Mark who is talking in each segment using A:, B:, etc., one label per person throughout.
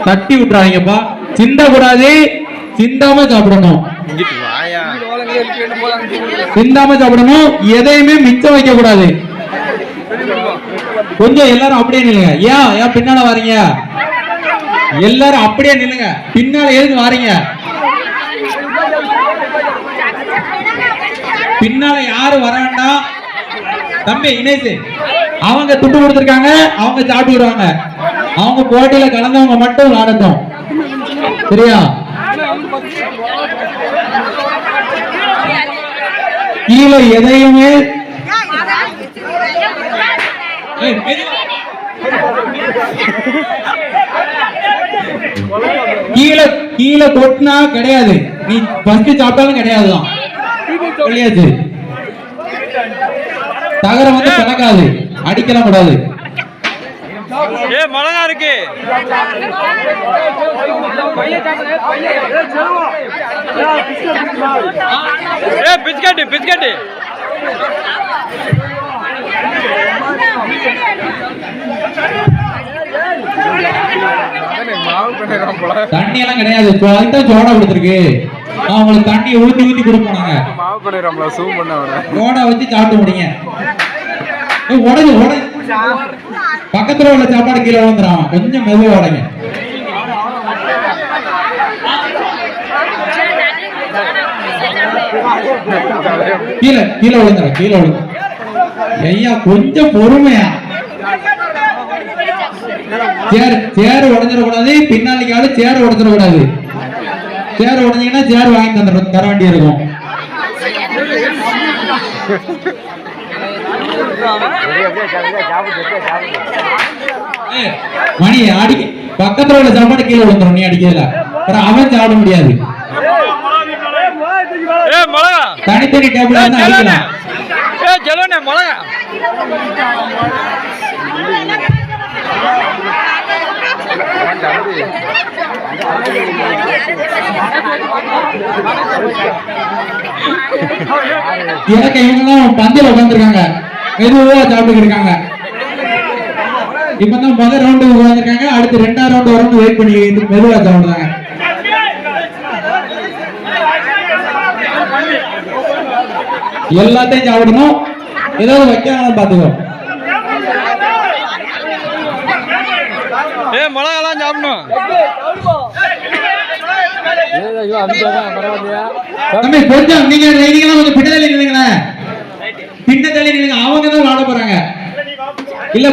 A: தட்டி விட்டுறாங்கப்பா. சிந்த கூடாது, சிந்தாம சாப்பிடணும். சிந்தாம சாப்பிடணும். எதையுமே மிச்சம் வைக்க கூடாது. கொஞ்சம் எல்லாரும் அப்படியே நில்லுங்க. ஏன் பின்னால வாரீங்க? எல்லாரும் அப்படியே நில்லுங்க. பின்னால எதுக்கு வாரீங்க? பின்னால யாரும் வர வேண்டாம். தம்பி இனேஷ், அவங்க துண்டு கொடுத்துருக்காங்க, அவங்க சாப்பிட்டுருவாங்க. அவங்க போட்டியில கலந்தவங்க மட்டும் விளையாடட்டும், சரியா? கீழே எதையுமே கீழே கொட்டினா கிடையாது. நீ ஃபர்ஸ்ட் சாப்பிட்டாலும் கிடையாதுதான். தகரம் வந்து கலக்காது, அடிக்கலாம் கூடாது.
B: மிளகா இருக்கு. பிஸ்கட் பிஸ்கட்
A: தண்ணி எல்லாம் கிடையாது. சோடா கொடுத்துருக்கு. அவங்களுக்கு தண்ணி ஊத்தி ஊத்தி கொடுப்பாங்க. சோடா வச்சு சாப்பிட்டு முடிங்க. உடஞ்சு உடஞ்சு பக்கத்துல உள்ள சாப்பாடு கீழே விழுந்துறான். கொஞ்சம் மெதுவா உடைங்க. கீழே கீழே விழுந்துற கீழே விழுந்து. ஐயா கொஞ்சம் பொறுமையா. சேர் உடஞ்சிடக்கூடாது. பின்னாலிக்காவது சேர் உடஞ்சிடக்கூடாது. சேர் உடஞ்சீங்கன்னா சேர் வாங்கி தர வேண்டி இருக்கும். மணி அடி பக்கத்துல உள்ள சாப்பாடு கீழே விழுந்துரும். நீ அடிக்கல அவன் சாப்பிட முடியாது. தனித்தனி டேபிள் அடிக்கலாம். எனக்கு இவங்க பந்தில உட்காந்துருக்காங்க, மெதுவா சாப்பிட்டு இருக்காங்க. இப்பதான் முதல் ரவுண்டு உட்காந்துருக்காங்க. அடுத்து 2ஆம் ரவுண்டு வரும். வெயிட் பண்ணி மெதுவா சாப்பிடுறாங்க. எல்லாத்தையும் சாப்பிடணும். ஏதாவது வைக்கலாம் பாத்துக்கோ.
B: மிளகாலாம் சாப்பிடணும்.
A: கொஞ்சம் நீங்க கொஞ்சம் பின்னதள்ளி நில்லுங்களேன். பின்னதள்ளி நில்லுங்க. அவங்க தான் விளையாட போறாங்க. இல்ல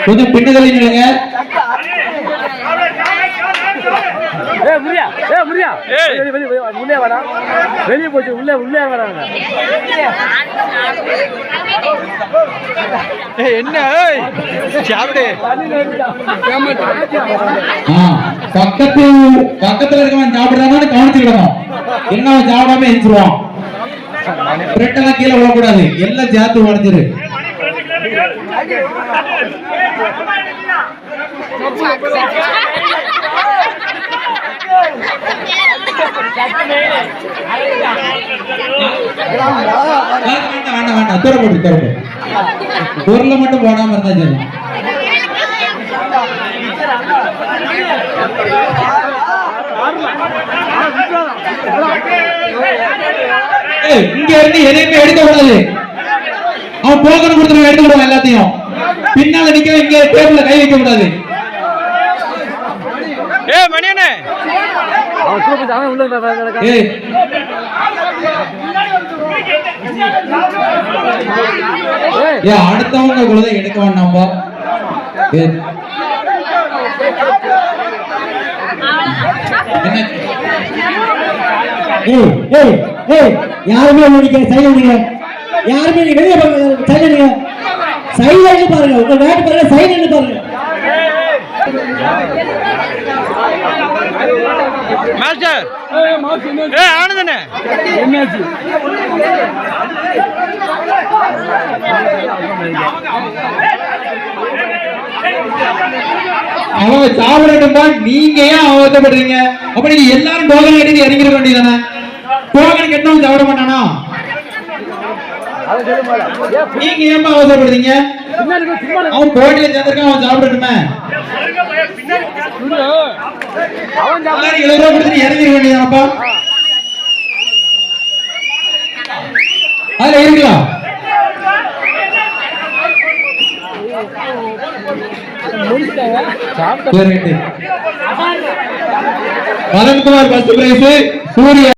A: கொஞ்சம் பின்னதள்ளி நில்லுங்க.
C: வெளியே போச்சு. உள்ளே வராங்க.
B: என்ன
A: பக்கத்துல இருக்கவன் சாப்பிடுறான்னு கவனிச்சுக்கிடணும். என்ன சாப்பிடாம எரிச்சிருவான். பிரெட் எல்லாம் கீழே விழக்கூடாது. எல்லாம் சேர்த்து உடஞ்சிரு. வேண்டாம் தூரப்பட்டு பொருளை மட்டும் போடாம இருந்தா சரி. இங்க இருந்து எதையுமே எடுக்க கூடாது. அவன் போகணும் கொடுத்து எடுத்து விடுவான் எல்லாத்தையும். பின்னால நிக்க இங்க டேபிள்ல கை வைக்க கூடாது.
B: மணியனே
A: அடுத்தவங்க கூட எடுக்க வேண்டாம்பா.
D: யாருமே யாருமே வெளியே பாருங்க. சைலண்ட் பாருங்க. உங்க நாட்டு பாருங்க. சைலண்ட் பாருங்க.
B: மாஸ்டர் ஆனந்தனே என்னாச்சு?
A: அவங்க சாப்பிடட்டும்பா. நீங்க ஏன் அவசரப்படுறீங்க? அப்ப நீங்க எல்லாரும் டோக்கன் எடுத்து இறங்கிட வேண்டியதானே? டோக்கன் கட்டணும் சாப்பிட மாட்டானா?
C: அதை சொல்ல மாட்டேன்.
A: நீங்க ஏமா அவசரப்படுறீங்க?
C: பின்னாடி போ, சும்மா இரு.
A: அவன் போட்டியில சேர்ந்திருக்கான், அவன் சாப்பிடணுமே.
C: அவன் சாப்பிட
A: 70 ரூபா கொடுத்து இறங்கிட வேண்டியதானப்பா. அதுல இருக்கலாம்.
C: சாப்பிட்ட
A: வலன்குமார் ஃபர்ஸ்ட் பிரைஸ், சூர்யா